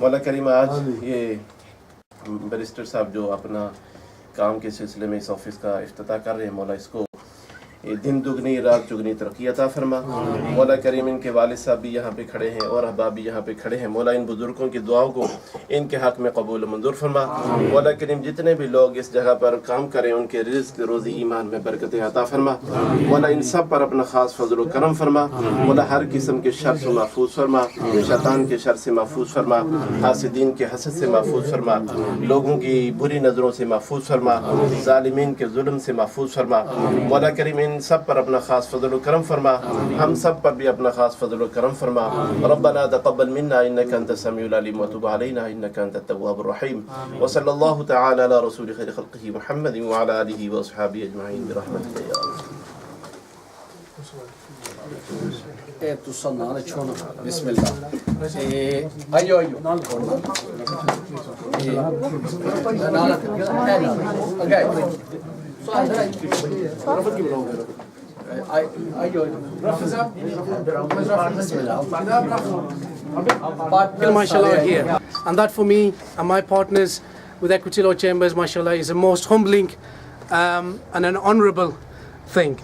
मौला करीम, आज ये बैरिस्टर साहब जो अपना काम के सिलसिले में इस ऑफिस का इफ्तिताह कर रहे हैं, मौला इसको ये दिन दुगनी रात चुगनी तरक्की अता फरमा। मौला करीम इनके वालिद साहब भी यहाँ पे खड़े हैं और अहबाब भी यहाँ पे खड़े हैं। मौला इन बुजुर्गों की दुआओं को इनके हक में कबूल मंजूर फरमा। मौला करीम जितने भी लोग इस जगह पर काम करें उनके रिज़्क़ रोज़ी ईमान में बरकत अता फरमा। मौला इन सब पर अपना ख़ास फजल करम फरमा। मौला हर किस्म के शर से महफूज फरमा, शैतान के शर से महफूज फरमा, हासिदीन के हसद से महफूज फरमा, लोगों की बुरी नज़रों से महफूज फरमा, ज़ालिमीन के जुल्म से महफूज फरमा। मौला करीम इन सब पर अपना ख़ास फजल करम फरमा। हम सब पर भी अपना ख़ास फजल करम फरमा। रब्बना तक़ब्बल मिन्ना इन्नका अंतस समीउल अलीम व तुब अलैना इन्नका अंतत तव्वाबुर रहीम। व सल्लल्लाहु तआला अला रसूल खैर खल्क़िही मुहम्मद व अला आलिहि व अस्हाबिही अजमईन बिरहमतिका या अल्लाह। Tu sanna çoğunu. Bismillah. Ayo. Mashallah here, and that for me and my partners with Equity Law Chambers, mashallah, is a most humbling and an honourable thing.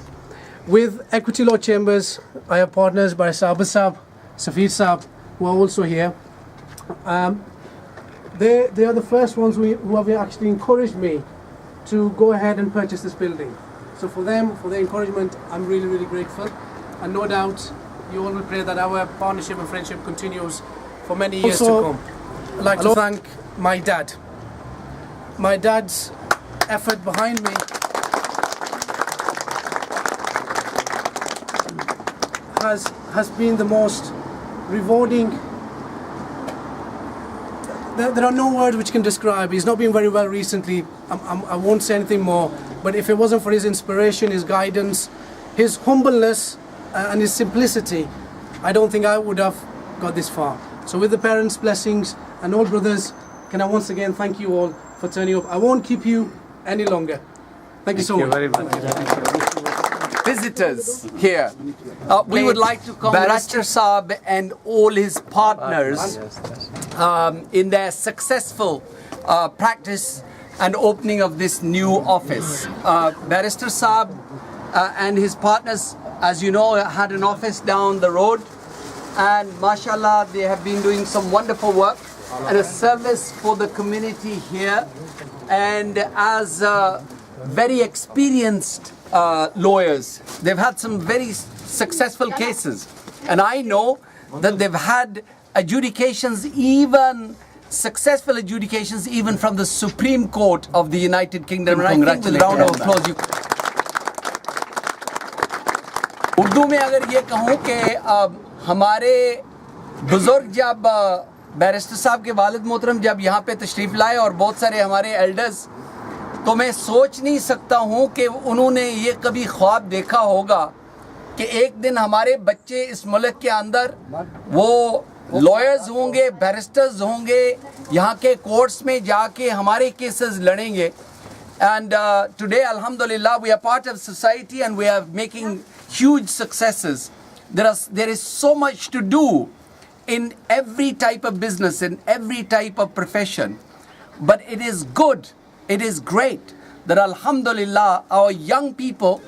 With Equity Law Chambers, I have partners by Saab Saab, Safid Saab, who are also here. They are the first ones who have actually encouraged me to go ahead and purchase this building. So for them, for their encouragement, I'm really, really grateful. And no doubt, you all will pray that our partnership and friendship continues for many years to come. I'd like to thank my dad. My dad's effort behind me has been the most rewarding. There are no words which can describe. He's not been very well recently. I won't say anything more. But if it wasn't for his inspiration, his guidance, his humbleness and his simplicity, I don't think I would have got this far. So with the parents' blessings and all brothers, can I once again thank you all for turning up. I won't keep you any longer. Thank you so much. Very much. Visitors here. We would like to congratulate Barrister Saab and all his partners in their successful practice and opening of this new office. Barrister Saab and his partners, as you know, had an office down the road, and mashallah, they have been doing some wonderful work and a service for the community here. And as very experienced lawyers, they've had some very successful cases, and I know that they've had adjudications, even successful adjudications, even from the Supreme Court of the United Kingdom. And I think with a round of applause, Urdu में अगर ये कहूँ कि हमारे बुजुर्ग जब barrister साहब के वालिद मोहतरम जब यहाँ पे तशरीफ़ लाए और बहुत सारे हमारे एल्डर्स, तो मैं सोच नहीं सकता हूँ कि उन्होंने ये कभी ख्वाब देखा होगा कि एक दिन हमारे बच्चे इस मुल्क के अंदर वो लॉयर्स होंगे, बैरिस्टर्स होंगे, यहाँ के कोर्ट्स में जाके हमारे केसेस लड़ेंगे. And today, alhamdulillah, we are part of society and we are making huge successes. There is so much to do in every type of business, in every type of profession. But it is good, it is great that alhamdulillah, our young people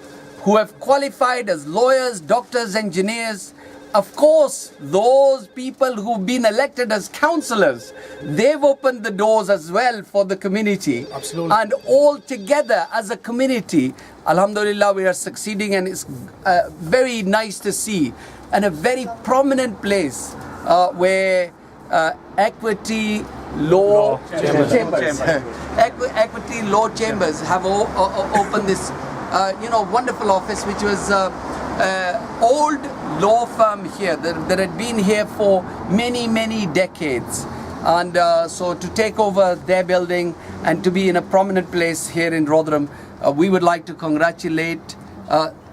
who have qualified as lawyers, doctors, engineers, of course, those people who've been elected as councillors, they've opened the doors as well for the community. Absolutely. And all together as a community, alhamdulillah, we are succeeding, and it's very nice to see. And a very prominent place where Equity Law Chambers. Equity Law Chambers have opened this wonderful office, which was old law firm here that had been here for many decades, and so to take over their building and to be in a prominent place here in Rotherham, we would like to congratulate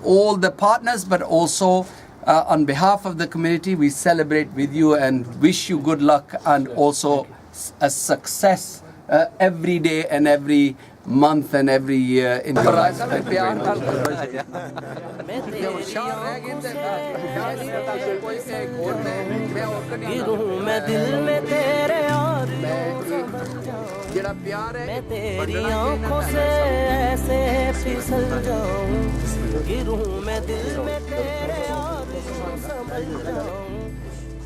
all the partners, but also on behalf of the community, we celebrate with you and wish you good luck and also a success every day and every month and every year in your life. गिरूं मैं दिल में तेरे और संभल जाऊं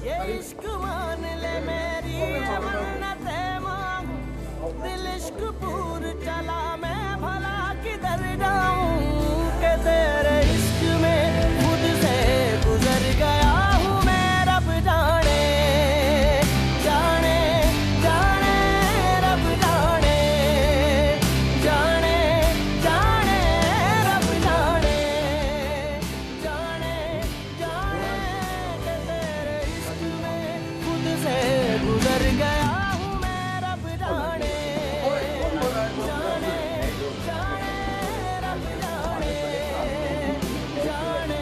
ये इश्क मान ले मेरी मन्नतें मांगूं दिल इश्क पूर चला मैं भला किधर जाऊं के तेरे इश्क में खुद से गुजर गया हूँ मैं रब जाने जाने जाने रब जाने जाने जाने रब जाने जाने जाने के तेरे इश्क में खुद से गुजर गया हूँ मैं रब जाने जाने जाने रब जाने जाने जाने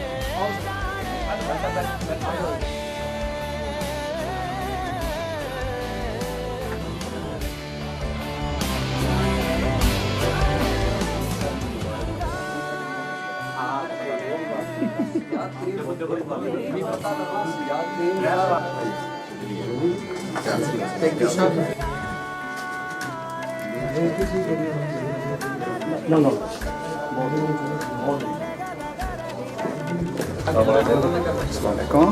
कौन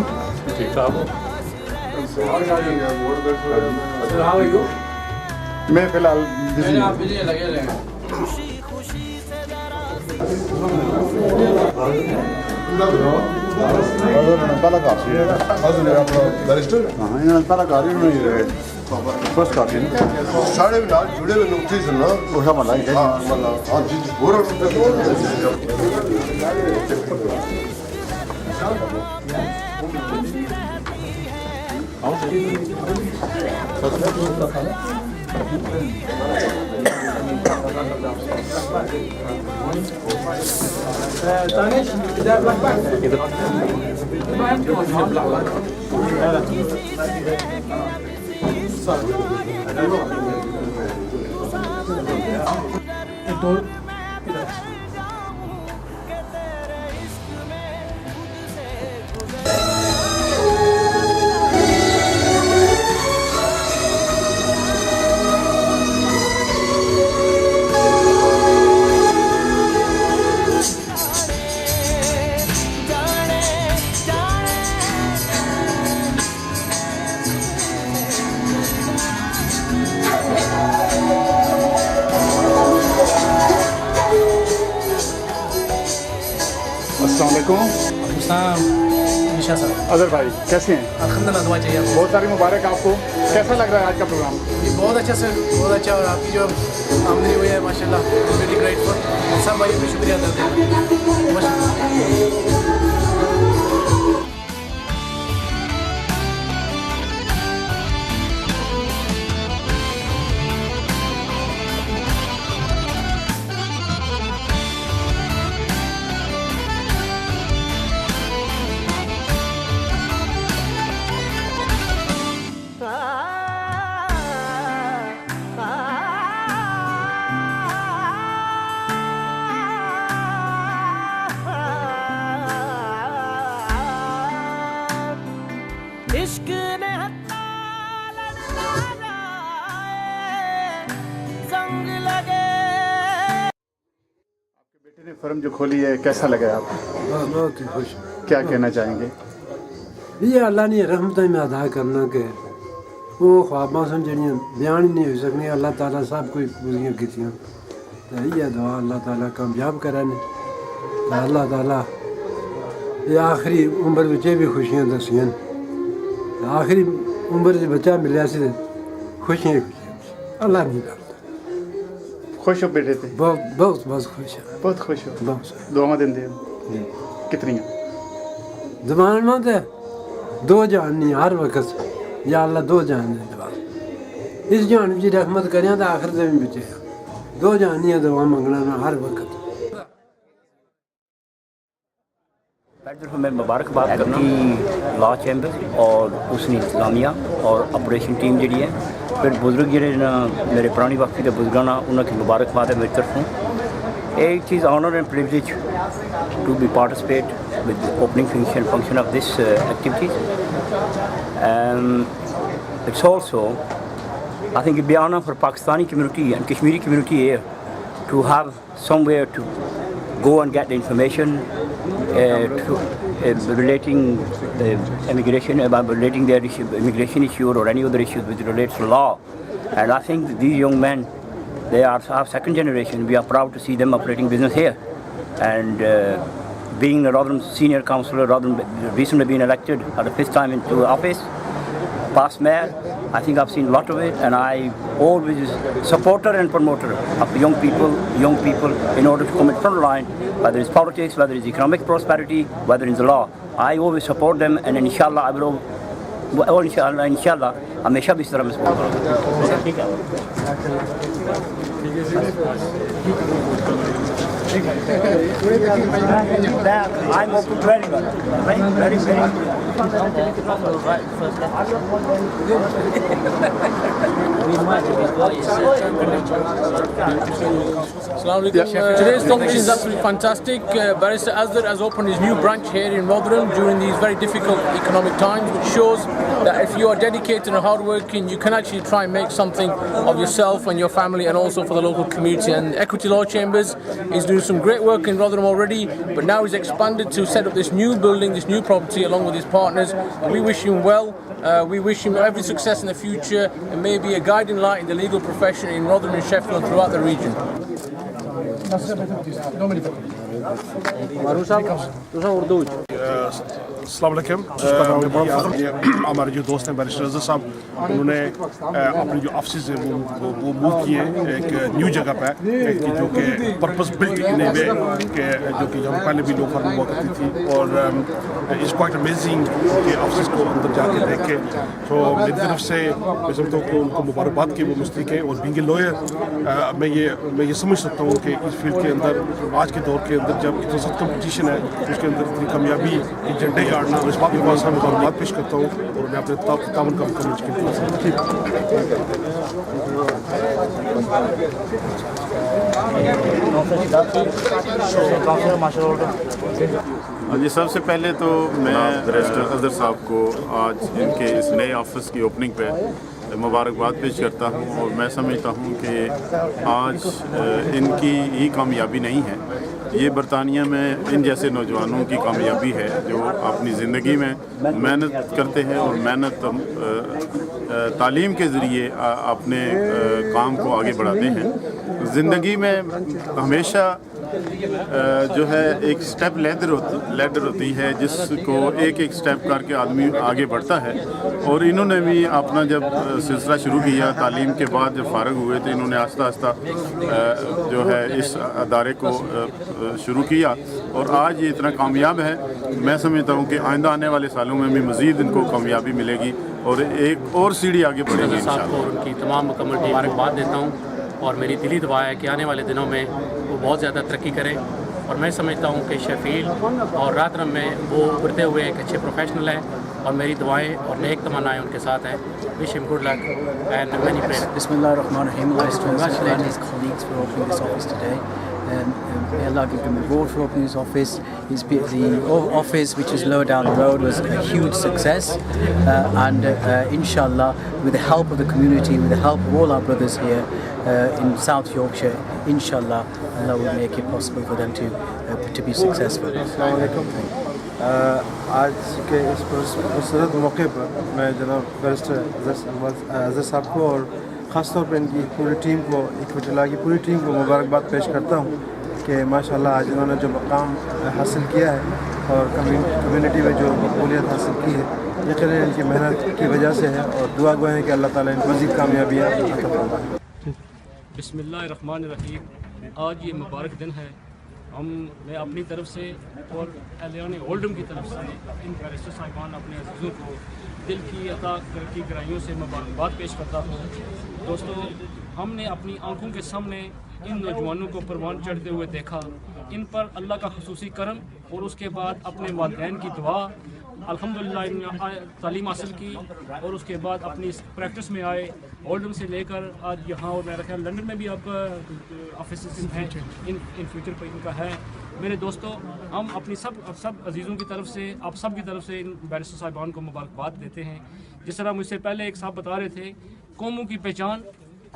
मैं फिलहाल खुशी खुशी से जरा पहला काफी है पहला काफी नहीं रहे फर्स्ट काफी साढ़े भी नाल जुड़े हुए नुकते से ना वो सब मलाई है मतलब हाँ जी पूरा अस्सलाम वालेकुम निशा सर अजहर भाई कैसे हैं अल्हम्दुलिल्लाह दुआ चाहिए आपको। बहुत सारी मुबारक आपको कैसा लग रहा है आज का प्रोग्राम ये बहुत अच्छा सर बहुत अच्छा और आपकी जो आमदनी हुई है माशाल्लाह वेरी ग्रेटफुल सब भाई को शुक्रिया अदा करते हैं। इश्क ने हत्ता संग लगे बेटे ने फर्म जो खोली है कैसा लगा आपको बहुत ही खुश क्या कहना चाहेंगे ये अल्लाह ने रहमत में अदा करना के वो ख्वाबां सन जड़ियाँ बयान ही नहीं हो सकनी अल्लाह ताला सब कोई पूरियां कीतियां तो ये दुआ अल्लाह ताला कामयाब करा ने अल्लाह ताला ये आखिरी उम्र विच भी खुशियां दसियां आखिरी उम्र च बच्चा मिलया सी खुशियां अल्लाह नहीं करता खुश हो बेटे थे बहुत बहुत बहुत खुश है बहुत खुश हो बहुत दुआवां देंदे हो कितनियां जबान में तो दो जान नहीं हर वक्त या अल्लाह दो जान दे दवा इस जान की रहमत करें तो आखिर दे भी बचे दो जान नहीं दवा मंगना ना हर वक्त मैं मुबारकबाद करना कि लॉ चैम्बर और उसने इस्लामिया और ऑपरेशन टीम जी है फिर बुजुर्ग जे मेरे पुरानी वक्ती के बुजुर्ग ना उन्होंने मुबारकबाद है मेरी तरफों एक चीज़ honour and privilege to be participate with opening function of this activities it's also I think बयाना for Pakistani community and Kashmiri community here to have somewhere to go and get the information relating the relating their immigration issue or any other issues which relates to law. And I think these young men, they are our second generation. We are proud to see them operating business here. And being a Rotherham senior councillor, Rotherham recently been elected at the 5th time into office, past mayor, I think I've seen a lot of it, and I always supporter and promoter of young people in order to come in front line, whether it's politics, whether it's economic prosperity, whether it's the law. I always support them, and inshallah I will, inshallah हमेशा भी इस तरह में support I'm open to anyone. Very. Today's function is absolutely fantastic. Barrister Azhar has opened his new branch here in Rotherham during these very difficult economic times, which shows that if you are dedicated and hardworking, you can actually try and make something of yourself and your family, and also for the local community. And Equity Law Chambers is doing some great work in Rotherham already, but now he's expanded to set up this new building, this new property, along with his partners. We wish him well. We wish him every success in the future, and may be a guiding light in the legal profession in Rotherham and Sheffield and throughout the region. अस्सलाम वालेकुम। हमारे जो दोस्त हैं barrister Azhar साहब, उन्होंने अपने जो ऑफिस है वो मूव किए एक न्यू जगह पे, जो कि पर्पस बिल्ट इन ए वे कि जो कि यहाँ पहले भी लोग फर्म हुआ करती थी, और इट्स क्वाइट अमेजिंग कि ऑफिस को अंदर जाके देखे। तो मेरी तरफ से मैं समझता हूँ कि उनको मुबारकबाद की वो मुस्तक है, और बीइंग ए लॉयर मैं ये समझ सकता हूँ कि इस फील्ड के अंदर आज के दौर के अंदर जब इतना सख्त कंपटीशन है, उसके अंदर इतनी कामयाबी एक झंडे गाड़ना, इस बात के बाद मैं धन्यवाद पेश करता हूँ, और मैं अपने तावन का कमेंट करता हूँ। जी, सबसे पहले तो मैं बैरिस्टर अज़हर साहब को आज इनके इस नए ऑफिस की ओपनिंग पे मुबारकबाद पेश करता हूँ, और मैं समझता हूँ कि आज इनकी ही कामयाबी नहीं है, ये बरतानिया में इन जैसे नौजवानों की कामयाबी है जो अपनी ज़िंदगी में मेहनत करते हैं, और मेहनत तालीम के ज़रिए अपने काम को आगे बढ़ाते हैं। ज़िंदगी में हमेशा जो है एक स्टेप लैडर होती है, जिसको एक स्टेप करके आदमी आगे बढ़ता है, और इन्होंने भी अपना जब सिलसिला शुरू किया तालीम के बाद, जब फारग हुए तो इन्होंने आस्ता आस्ता जो है इस अदारे को शुरू किया, और आज ये इतना कामयाब है। मैं समझता हूँ कि आइंदा आने वाले सालों में भी मज़ीद इनको कामयाबी मिलेगी, और एक और सीढ़ी आगे बढ़ेगी इंशाअल्लाह। उनकी तमाम मुकम्मल मुबारकबाद देता हूँ, और मेरी दिली दुआ है कि आने वाले दिनों में वो बहुत ज़्यादा तरक्की करें, और मैं समझता हूँ कि शेफील्ड और रॉथरहम में वो उभरते हुए एक अच्छे प्रोफेशनल हैं, और मेरी दुआएं और नेक तमन्नाएं उनके साथ हैं। Wish him good luck and many prayers. Bismillahirrahmanirrahim. I wish to congratulate his colleagues for opening this office today. May Allah give him a reward for opening his office. The office which was lower down the road was a huge success, and inshallah, with the help of the community, with the help of all our brothers here in South Yorkshire, inshallah, Allah will make it possible for them to be successful. आज के इस खूबसूरत मौके पर मैं जनाब barrister Azhar साहब को और ख़ास तौर पर इनकी पूरी टीम को, इक्विटी लॉ की पूरी टीम को मुबारकबाद पेश करता हूँ कि माशाल्लाह आज इन्होंने जो मकाम हासिल किया है और कम्युनिटी में जो मकबूलियत हासिल की है, यकीनन इनकी मेहनत की वजह से है, और दुआ गो है कि अल्लाह ताला इनको मज़ीद कामयाबियाँ अता फरमाए। बिस्मिल्लाहिर्रहमानिर्रहीम। आज ये मुबारक दिन है। मैं अपनी तरफ से और एलियान ओल्डम की तरफ से इन बैरिस्टर साहिबान अपने अज़ीज़ों को दिल की अता की गहराइयों से मुबारकबाद पेश करता हूँ। दोस्तों, हमने अपनी आंखों के सामने इन नौजवानों को परवान चढ़ते हुए देखा, इन पर अल्लाह का खुसूसी करम, और उसके बाद अपने वालिदैन की दुआ, अल्हम्दुलिल्लाह तालीम हासिल की, और उसके बाद अपनी प्रैक्टिस में आए, ओल्डम से लेकर आज यहाँ, और मेरा ख्याल लंदन में भी आपका ऑफिस हैं, इन फ्यूचर पर इनका है। मेरे दोस्तों, हम अपनी सब अजीज़ों की तरफ से, आप सब की तरफ से इन बैरिस्टर साहिबान को मुबारकबाद देते हैं। जिस तरह मुझसे पहले एक साहब बता रहे थे, कौमों की पहचान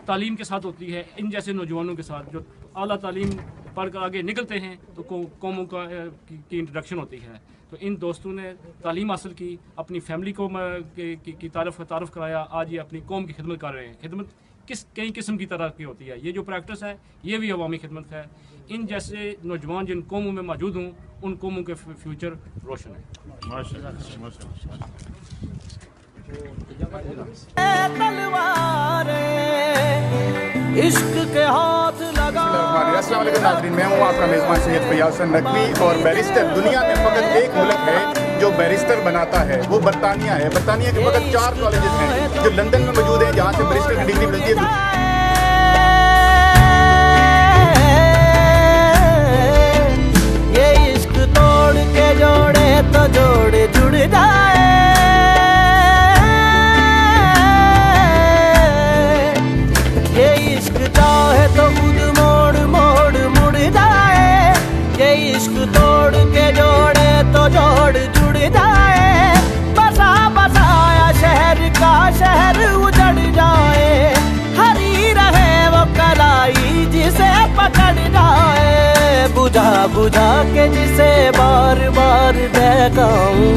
तालीम के साथ होती है, इन जैसे नौजवानों के साथ जो आला तालीम पढ़ कर आगे निकलते हैं तो कौमों की इंट्रोडक्शन होती है। तो इन दोस्तों ने तालीम हासिल की, अपनी फैमिली को की तारफ़ कराया, आज ये अपनी कौम की खिदमत कर रहे हैं। खिदमत कई किस्म की तरह की होती है, ये जो प्रैक्टिस है ये भी अवामी खिदमत है। इन जैसे नौजवान जिन कौमों में मौजूद हों, उन कौमों के फ्यूचर रोशन है। इश्क के हाथ लगा। अस्सलाम वालेकुम नाज़रीन, मैं हूँ आपका मेज़बान सैयद फैयाज़ हसन नकवी। और बैरिस्टर दुनिया में फ़कत एक मुल्क है जो बैरिस्टर बनाता है, वो बरतानिया है। बरतानिया के फ़कत 4 कॉलेजेस हैं जो लंदन में मौजूद हैं, जहाँ से बैरिस्टर की डिग्री मिलती है। ये इश्क तोड़ के जोड़े तो जोड़े जुड़ जाए, ये इश्क चाहे तो खुद मोड़ मोड़ मुड़ जाए, ये इश्क तोड़ के जोड़े तो जोड़ जुड़ जाए। बसा बसाया शहर का शहर उजड़ जाए, हरी रहे वो कलाई जिसे पकड़ जाए। बुझा बुझा के जिसे बार बार देखाऊं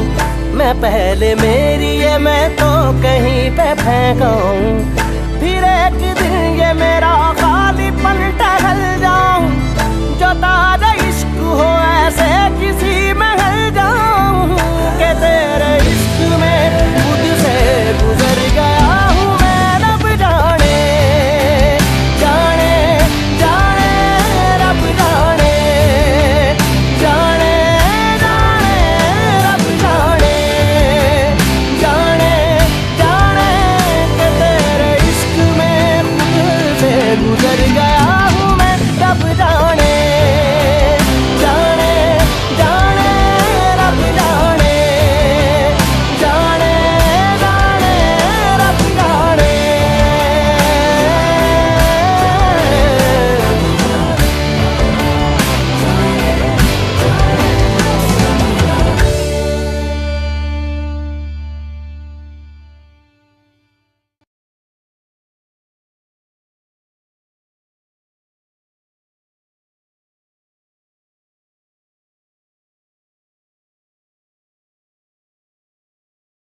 मैं, पहले मेरी ये मैं तो कहीं पे फेंकाऊं, फिर एक दिन ये मेरा खाली पन टहल जाऊं।